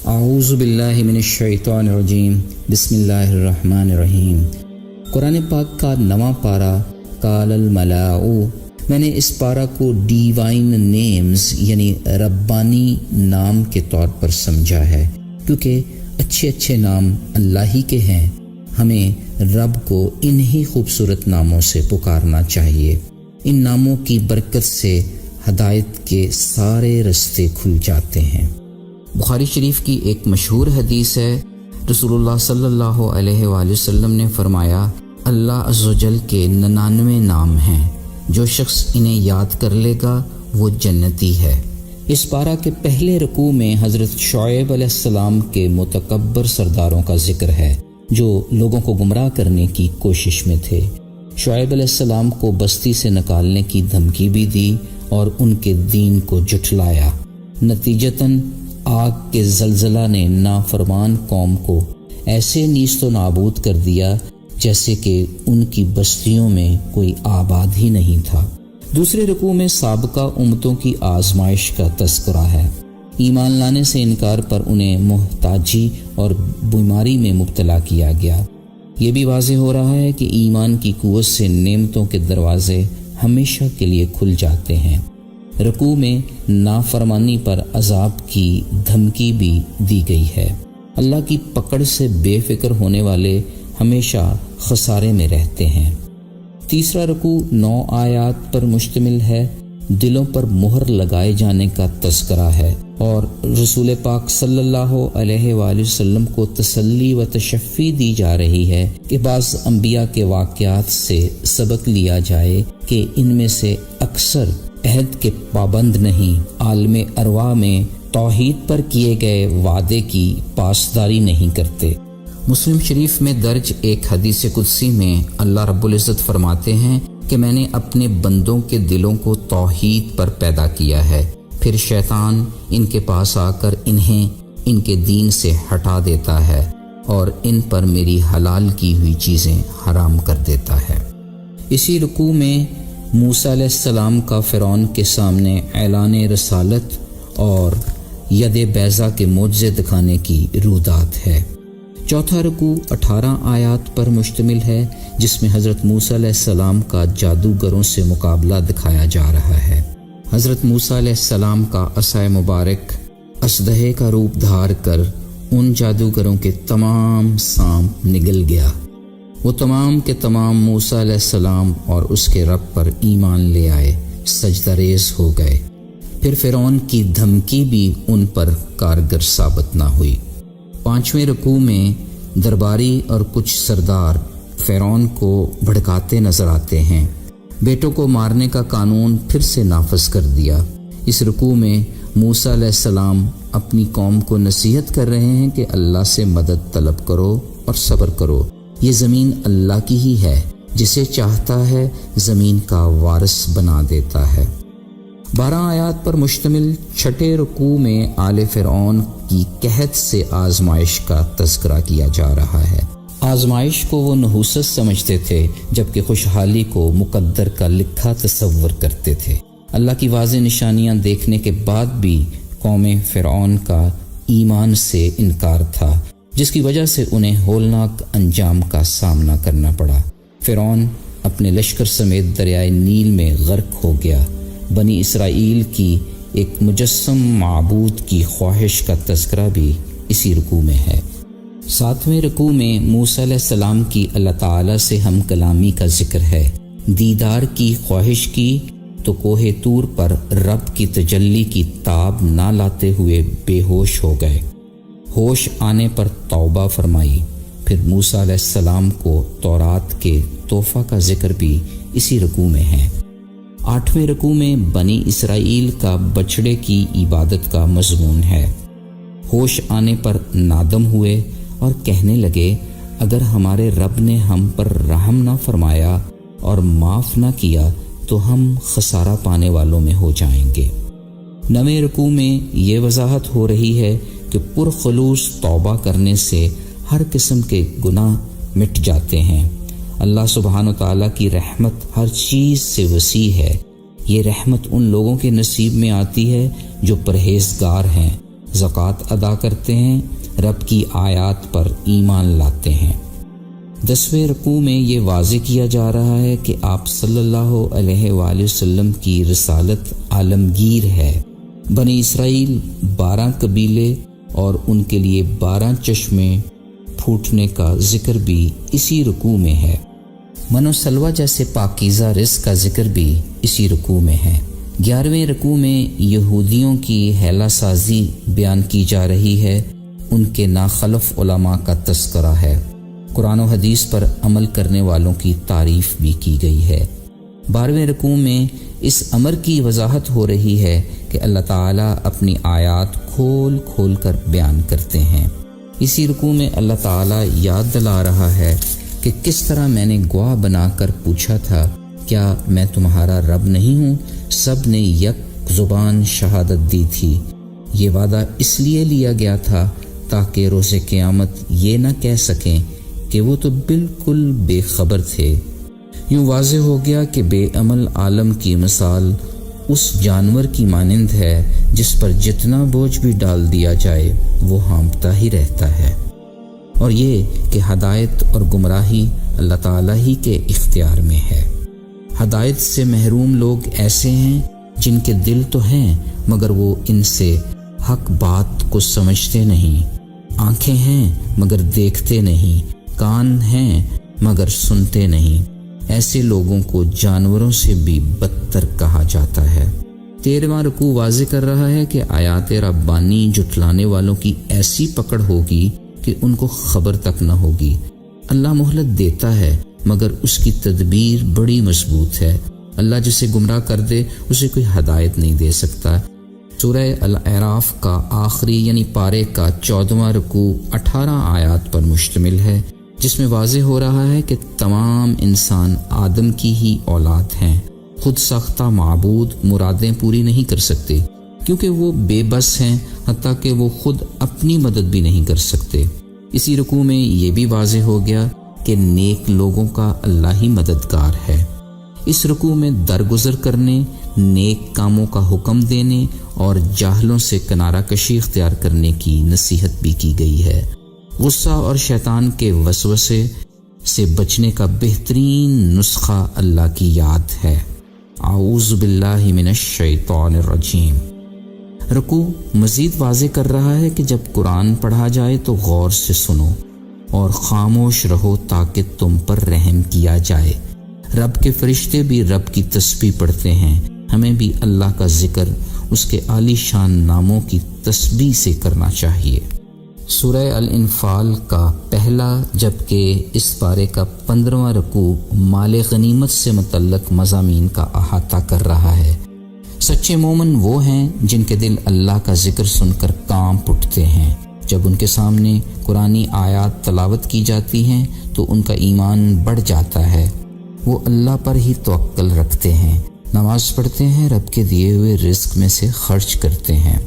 اعوذ باللہ من الشیطان الرجیم، بسم اللہ الرحمن الرحیم۔ قرآن پاک کا 9واں پارہ قال الملاء، میں نے اس پارہ کو ڈیوائن نیمز یعنی ربانی نام کے طور پر سمجھا ہے، کیونکہ اچھے نام اللہ ہی کے ہیں۔ ہمیں رب کو انہی خوبصورت ناموں سے پکارنا چاہیے۔ ان ناموں کی برکت سے ہدایت کے سارے رستے کھل جاتے ہیں۔ بخاری شریف کی ایک مشہور حدیث ہے، رسول اللہ صلی اللہ علیہ وآلہ وسلم نے فرمایا، اللہ عز و جل کے 99 نام ہیں، جو شخص انہیں یاد کر لے گا وہ جنتی ہے۔ اس پارہ کے پہلے رکوع میں حضرت شعیب علیہ السلام کے متکبر سرداروں کا ذکر ہے، جو لوگوں کو گمراہ کرنے کی کوشش میں تھے۔ شعیب علیہ السلام کو بستی سے نکالنے کی دھمکی بھی دی اور ان کے دین کو جھٹلایا۔ نتیجتاً آگ کے زلزلہ نے نافرمان قوم کو ایسے نیست و نابود کر دیا جیسے کہ ان کی بستیوں میں کوئی آباد ہی نہیں تھا۔ دوسرے رکوع میں سابقہ امتوں کی آزمائش کا تذکرہ ہے۔ ایمان لانے سے انکار پر انہیں محتاجی اور بیماری میں مبتلا کیا گیا۔ یہ بھی واضح ہو رہا ہے کہ ایمان کی قوت سے نعمتوں کے دروازے ہمیشہ کے لیے کھل جاتے ہیں۔ رکوع میں نافرمانی پر عذاب کی دھمکی بھی دی گئی ہے۔ اللہ کی پکڑ سے بے فکر ہونے والے ہمیشہ خسارے میں رہتے ہیں۔ تیسرا رکوع 9 آیات پر مشتمل ہے، دلوں پر مہر لگائے جانے کا تذکرہ ہے، اور رسول پاک صلی اللہ علیہ وآلہ وسلم کو تسلی و تشفی دی جا رہی ہے کہ بعض انبیاء کے واقعات سے سبق لیا جائے کہ ان میں سے اکثر عہد کے پابند نہیں، عالم ارواح میں توحید پر کیے گئے وعدے کی پاسداری نہیں کرتے۔ مسلم شریف میں درج ایک حدیث قدسی میں اللہ رب العزت فرماتے ہیں کہ میں نے اپنے بندوں کے دلوں کو توحید پر پیدا کیا ہے، پھر شیطان ان کے پاس آ کر انہیں ان کے دین سے ہٹا دیتا ہے اور ان پر میری حلال کی ہوئی چیزیں حرام کر دیتا ہے۔ اسی رکوع میں موسیٰ علیہ السلام کا فرعون کے سامنے اعلان رسالت اور ید بیضا کے معجزے دکھانے کی رودات ہے۔ چوتھا رکوع 18 آیات پر مشتمل ہے، جس میں حضرت موسیٰ علیہ السلام کا جادوگروں سے مقابلہ دکھایا جا رہا ہے۔ حضرت موسیٰ علیہ السلام کا عصا مبارک اژدہے کا روپ دھار کر ان جادوگروں کے تمام سانپ نگل گیا۔ وہ تمام کے تمام موسیٰ علیہ السلام اور اس کے رب پر ایمان لے آئے، سجدہ ریز ہو گئے۔ پھر فرعون کی دھمکی بھی ان پر کارگر ثابت نہ ہوئی۔ 5ویں رکوع میں درباری اور کچھ سردار فرعون کو بھڑکاتے نظر آتے ہیں۔ بیٹوں کو مارنے کا قانون پھر سے نافذ کر دیا۔ اس رکوع میں موسیٰ علیہ السلام اپنی قوم کو نصیحت کر رہے ہیں کہ اللہ سے مدد طلب کرو اور صبر کرو، یہ زمین اللہ کی ہی ہے، جسے چاہتا ہے زمین کا وارث بنا دیتا ہے۔ 12 آیات پر مشتمل چھٹے رکوع میں آل فرعون کی قحط سے آزمائش کا تذکرہ کیا جا رہا ہے۔ آزمائش کو وہ نحوست سمجھتے تھے، جبکہ خوشحالی کو مقدر کا لکھا تصور کرتے تھے۔ اللہ کی واضح نشانیاں دیکھنے کے بعد بھی قوم فرعون کا ایمان سے انکار تھا، جس کی وجہ سے انہیں ہولناک انجام کا سامنا کرنا پڑا۔ فرعون اپنے لشکر سمیت دریائے نیل میں غرق ہو گیا۔ بنی اسرائیل کی ایک مجسم معبود کی خواہش کا تذکرہ بھی اسی رکوع میں ہے۔ 7ویں رکوع میں موسیٰ علیہ السلام کی اللہ تعالیٰ سے ہم کلامی کا ذکر ہے۔ دیدار کی خواہش کی تو کوہ طور پر رب کی تجلی کی تاب نہ لاتے ہوئے بے ہوش ہو گئے۔ ہوش آنے پر توبہ فرمائی۔ پھر موسیٰ علیہ السلام کو تورات کے تحفہ کا ذکر بھی اسی رکوع میں ہے۔ 8ویں رکوع میں بنی اسرائیل کا بچڑے کی عبادت کا مضمون ہے۔ ہوش آنے پر نادم ہوئے اور کہنے لگے، اگر ہمارے رب نے ہم پر رحم نہ فرمایا اور معاف نہ کیا تو ہم خسارہ پانے والوں میں ہو جائیں گے۔ 9ویں رکوع میں یہ وضاحت ہو رہی ہے کہ پرخلوص توبہ کرنے سے ہر قسم کے گناہ مٹ جاتے ہیں۔ اللہ سبحانہ و تعالیٰ کی رحمت ہر چیز سے وسیع ہے۔ یہ رحمت ان لوگوں کے نصیب میں آتی ہے جو پرہیزگار ہیں، زکوٰۃ ادا کرتے ہیں، رب کی آیات پر ایمان لاتے ہیں۔ 10ویں رکوع میں یہ واضح کیا جا رہا ہے کہ آپ صلی اللہ علیہ وآلہ وسلم کی رسالت عالمگیر ہے۔ بنی اسرائیل 12 قبیلے اور ان کے لیے 12 چشمے پھوٹنے کا ذکر بھی اسی رکوع میں ہے۔ من و سلوہ جیسے پاکیزہ رزق کا ذکر بھی اسی رکوع میں ہے۔ 11ویں رکوع میں یہودیوں کی ہیلہ سازی بیان کی جا رہی ہے، ان کے ناخلف علماء کا تذکرہ ہے، قرآن و حدیث پر عمل کرنے والوں کی تعریف بھی کی گئی ہے۔ 12ویں رکوع میں اس امر کی وضاحت ہو رہی ہے کہ اللہ تعالیٰ اپنی آیات کھول کھول کر بیان کرتے ہیں۔ اسی رکوع میں اللہ تعالیٰ یاد دلا رہا ہے کہ کس طرح میں نے گواہ بنا کر پوچھا تھا، کیا میں تمہارا رب نہیں ہوں؟ سب نے یک زبان شہادت دی تھی۔ یہ وعدہ اس لیے لیا گیا تھا تاکہ روز قیامت یہ نہ کہہ سکیں کہ وہ تو بالکل بے خبر تھے۔ یوں واضح ہو گیا کہ بے عمل عالم کی مثال اس جانور کی مانند ہے جس پر جتنا بوجھ بھی ڈال دیا جائے وہ ہانپتا ہی رہتا ہے، اور یہ کہ ہدایت اور گمراہی اللہ تعالیٰ ہی کے اختیار میں ہے۔ ہدایت سے محروم لوگ ایسے ہیں جن کے دل تو ہیں مگر وہ ان سے حق بات کو سمجھتے نہیں، آنکھیں ہیں مگر دیکھتے نہیں، کان ہیں مگر سنتے نہیں۔ ایسے لوگوں کو جانوروں سے بھی بدتر کہا جاتا ہے۔ 13واں رکوع واضح کر رہا ہے کہ آیات ربانی جھٹلانے والوں کی ایسی پکڑ ہوگی کہ ان کو خبر تک نہ ہوگی۔ اللہ مہلت دیتا ہے مگر اس کی تدبیر بڑی مضبوط ہے۔ اللہ جسے گمراہ کر دے اسے کوئی ہدایت نہیں دے سکتا۔ سورہ الاعراف کا آخری یعنی پارے کا 14واں رکوع 18 آیات پر مشتمل ہے، جس میں واضح ہو رہا ہے کہ تمام انسان آدم کی ہی اولاد ہیں۔ خود ساختہ معبود مرادیں پوری نہیں کر سکتے کیونکہ وہ بے بس ہیں، حتیٰ کہ وہ خود اپنی مدد بھی نہیں کر سکتے۔ اسی رکوع میں یہ بھی واضح ہو گیا کہ نیک لوگوں کا اللہ ہی مددگار ہے۔ اس رکوع میں درگزر کرنے، نیک کاموں کا حکم دینے اور جاہلوں سے کنارہ کشی اختیار کرنے کی نصیحت بھی کی گئی ہے۔ غصہ اور شیطان کے وسوسے سے بچنے کا بہترین نسخہ اللہ کی یاد ہے۔ اعوذ باللہ من الشیطان الرجیم۔ رکوع مزید واضح کر رہا ہے کہ جب قرآن پڑھا جائے تو غور سے سنو اور خاموش رہو تاکہ تم پر رحم کیا جائے۔ رب کے فرشتے بھی رب کی تسبیح پڑھتے ہیں، ہمیں بھی اللہ کا ذکر اس کے عالی شان ناموں کی تسبیح سے کرنا چاہیے۔ سورہ الانفال کا پہلا جبکہ اس پارے کا 15واں رکوع مال غنیمت سے متعلق مضامین کا احاطہ کر رہا ہے۔ سچے مومن وہ ہیں جن کے دل اللہ کا ذکر سن کر کانپ اٹھتے ہیں۔ جب ان کے سامنے قرآنی آیات تلاوت کی جاتی ہیں تو ان کا ایمان بڑھ جاتا ہے، وہ اللہ پر ہی توکل رکھتے ہیں، نماز پڑھتے ہیں، رب کے دیے ہوئے رزق میں سے خرچ کرتے ہیں۔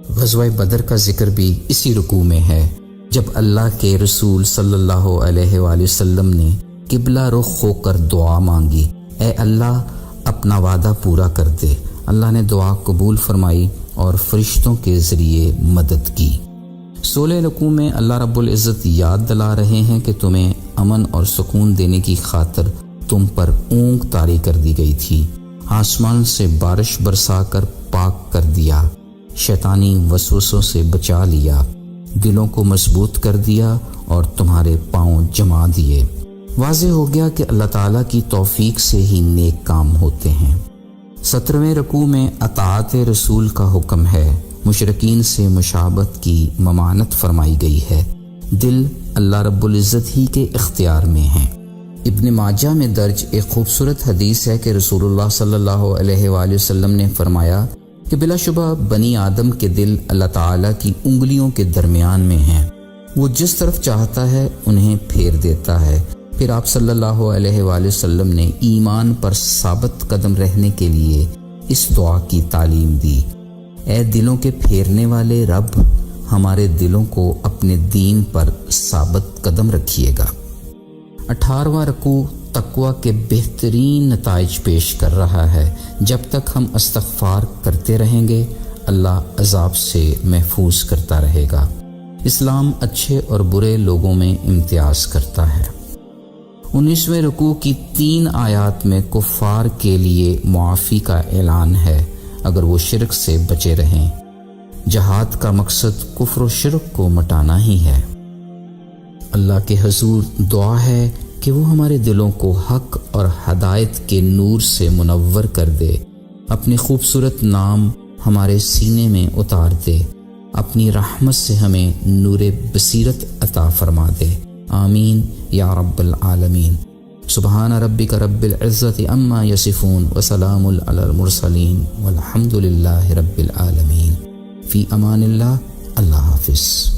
غزوہ بدر کا ذکر بھی اسی رکوع میں ہے، جب اللہ کے رسول صلی اللہ علیہ وآلہ وسلم نے قبلہ رخ ہو کر دعا مانگی، اے اللہ اپنا وعدہ پورا کر دے۔ اللہ نے دعا قبول فرمائی اور فرشتوں کے ذریعے مدد کی۔ 16 رکوع میں اللہ رب العزت یاد دلا رہے ہیں کہ تمہیں امن اور سکون دینے کی خاطر تم پر اونگ طاری کر دی گئی تھی، آسمان سے بارش برسا کر پاک کر دیا، شیطانی وسوسوں سے بچا لیا، دلوں کو مضبوط کر دیا اور تمہارے پاؤں جما دیے۔ واضح ہو گیا کہ اللہ تعالیٰ کی توفیق سے ہی نیک کام ہوتے ہیں۔ 17ویں رکوع میں اطاعت رسول کا حکم ہے، مشرکین سے مشابہت کی ممانعت فرمائی گئی ہے۔ دل اللہ رب العزت ہی کے اختیار میں ہیں۔ ابن ماجہ میں درج ایک خوبصورت حدیث ہے کہ رسول اللہ صلی اللہ علیہ وآلہ وسلم نے فرمایا کہ بلا شبہ بنی آدم کے دل اللہ تعالیٰ کی انگلیوں کے درمیان میں ہیں، وہ جس طرف چاہتا ہے انہیں پھیر دیتا ہے۔ پھر آپ صلی اللہ علیہ وآلہ وسلم نے ایمان پر ثابت قدم رہنے کے لیے اس دعا کی تعلیم دی، اے دلوں کے پھیرنے والے رب، ہمارے دلوں کو اپنے دین پر ثابت قدم رکھیے گا۔ 18واں رکوع تقوی کے بہترین نتائج پیش کر رہا ہے۔ جب تک ہم استغفار کرتے رہیں گے اللہ عذاب سے محفوظ کرتا رہے گا۔ اسلام اچھے اور برے لوگوں میں امتیاز کرتا ہے۔ 19ویں رکوع کی 3 آیات میں کفار کے لیے معافی کا اعلان ہے اگر وہ شرک سے بچے رہیں۔ جہاد کا مقصد کفر و شرک کو مٹانا ہی ہے۔ اللہ کے حضور دعا ہے کہ وہ ہمارے دلوں کو حق اور ہدایت کے نور سے منور کر دے، اپنے خوبصورت نام ہمارے سینے میں اتار دے، اپنی رحمت سے ہمیں نور بصیرت عطا فرما دے، آمین یا رب العالمین۔ سبحان ربک رب العزت عما یصفون وسلام علی المرسلین والحمد للہ رب العالمین۔ فی امان اللہ، اللہ حافظ۔